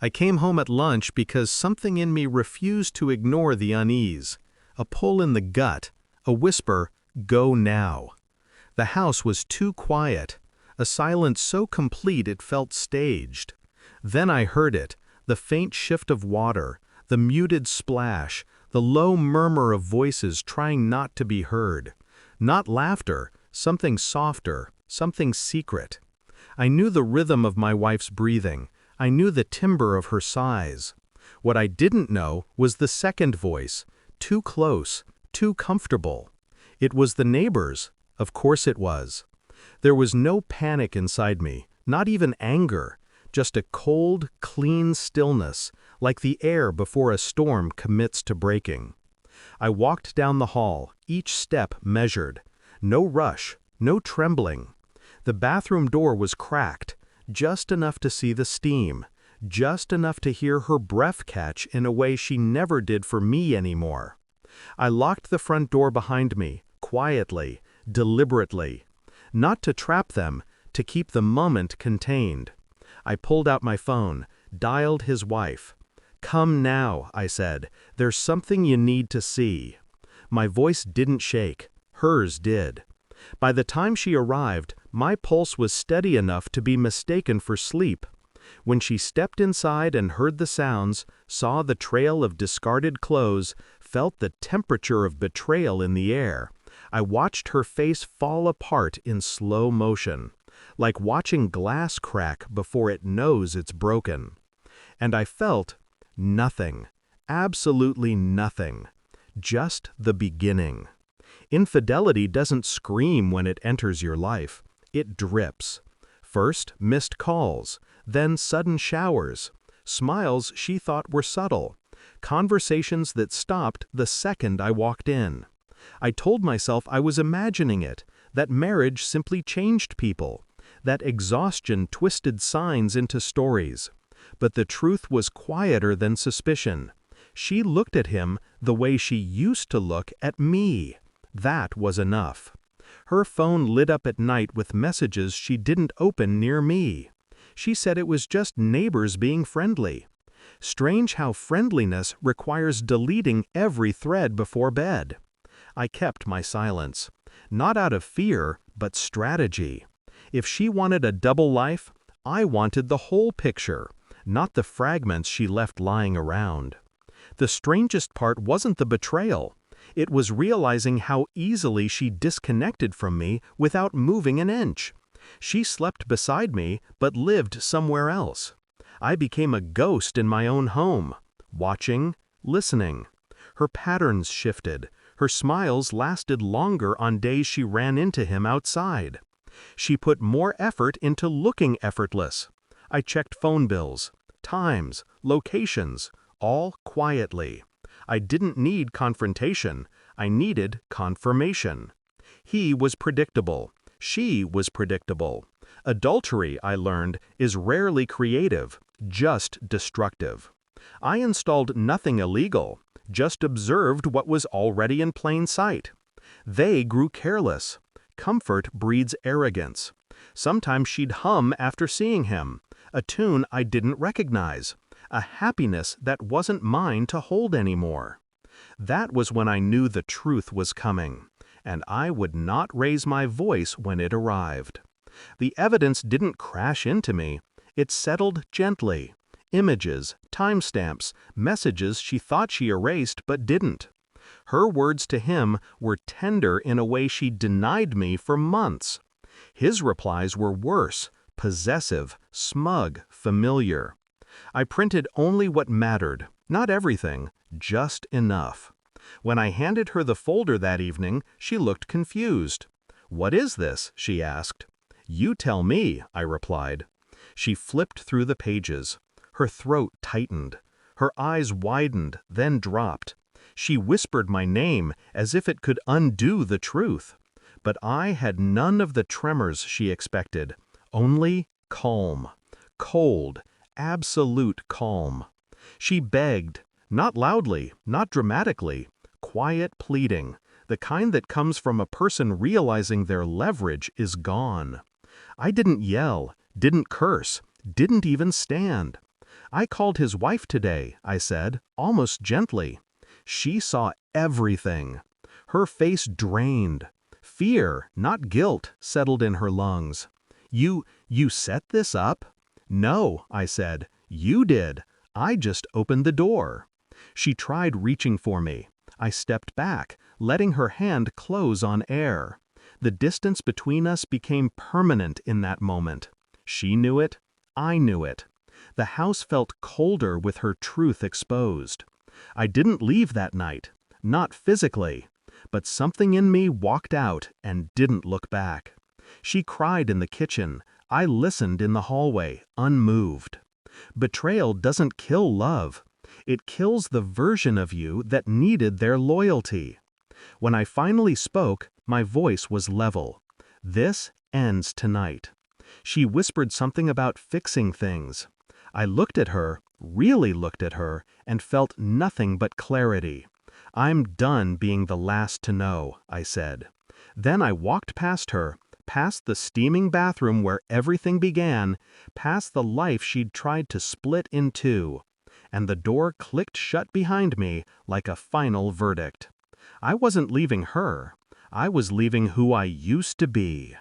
I came home at lunch because something in me refused to ignore the unease. A pull in the gut, a whisper, "Go now." The house was too quiet, a silence so complete it felt staged. Then I heard it, the faint shift of water, the muted splash, the low murmur of voices trying not to be heard. Not laughter, something softer, something secret. I knew the rhythm of my wife's breathing. I knew the timbre of her sighs. What I didn't know was the second voice, too close, too comfortable. It was the neighbor's. Of course it was. There was no panic inside me, not even anger, just a cold, clean stillness, like the air before a storm commits to breaking. I walked down the hall, each step measured. No rush, no trembling. The bathroom door was cracked, just enough to see the steam, just enough to hear her breath catch in a way she never did for me anymore. I locked the front door behind me, quietly, deliberately. Not to trap them, to keep the moment contained. I pulled out my phone, dialed his wife. "Come now," I said. "There's something you need to see." My voice didn't shake. Hers did. By the time she arrived, my pulse was steady enough to be mistaken for sleep. When she stepped inside and heard the sounds, saw the trail of discarded clothes, felt the temperature of betrayal in the air, I watched her face fall apart in slow motion, like watching glass crack before it knows it's broken. And I felt nothing, absolutely nothing, just the beginning. Infidelity doesn't scream when it enters your life. It drips. First, missed calls, then sudden showers, smiles she thought were subtle, conversations that stopped the second I walked in. I told myself I was imagining it, that marriage simply changed people, that exhaustion twisted signs into stories. But the truth was quieter than suspicion. She looked at him the way she used to look at me. That was enough. Her phone lit up at night with messages she didn't open near me. She said it was just neighbors being friendly. Strange how friendliness requires deleting every thread before bed. I kept my silence. Not out of fear, but strategy. If she wanted a double life, I wanted the whole picture, not the fragments she left lying around. The strangest part wasn't the betrayal. It was realizing how easily she disconnected from me without moving an inch. She slept beside me, but lived somewhere else. I became a ghost in my own home, watching, listening. Her patterns shifted. Her smiles lasted longer on days she ran into him outside. She put more effort into looking effortless. I checked phone bills, times, locations, all quietly. I didn't need confrontation. I needed confirmation. He was predictable. She was predictable. Adultery, I learned, is rarely creative, just destructive. I installed nothing illegal, just observed what was already in plain sight. They grew careless. Comfort breeds arrogance. Sometimes she'd hum after seeing him, a tune I didn't recognize, a happiness that wasn't mine to hold anymore. That was when I knew the truth was coming, and I would not raise my voice when it arrived. The evidence didn't crash into me. It settled gently. Images, timestamps, messages she thought she erased but didn't. Her words to him were tender in a way she denied me for months. His replies were worse, possessive, smug, familiar. I printed only what mattered, not everything, just enough. When I handed her the folder that evening, she looked confused. "What is this?" she asked. "You tell me," I replied. She flipped through the pages. Her throat tightened. Her eyes widened, then dropped. She whispered my name as if it could undo the truth. But I had none of the tremors she expected, only calm. Cold, absolute calm. She begged, not loudly, not dramatically, quiet pleading, the kind that comes from a person realizing their leverage is gone. I didn't yell, didn't curse, didn't even stand. I called his wife today, I said, almost gently. She saw everything. Her face drained. Fear, not guilt, settled in her lungs. You set this up? No, I said. You did. I just opened the door. She tried reaching for me. I stepped back, letting her hand close on air. The distance between us became permanent in that moment. She knew it. I knew it. The house felt colder with her truth exposed. I didn't leave that night. Not physically. But something in me walked out and didn't look back. She cried in the kitchen. I listened in the hallway, unmoved. Betrayal doesn't kill love. It kills the version of you that needed their loyalty. When I finally spoke, my voice was level. This ends tonight. She whispered something about fixing things. I looked at her, really looked at her, and felt nothing but clarity. I'm done being the last to know, I said. Then I walked past her, past the steaming bathroom where everything began, past the life she'd tried to split in two. And the door clicked shut behind me like a final verdict. I wasn't leaving her. I was leaving who I used to be.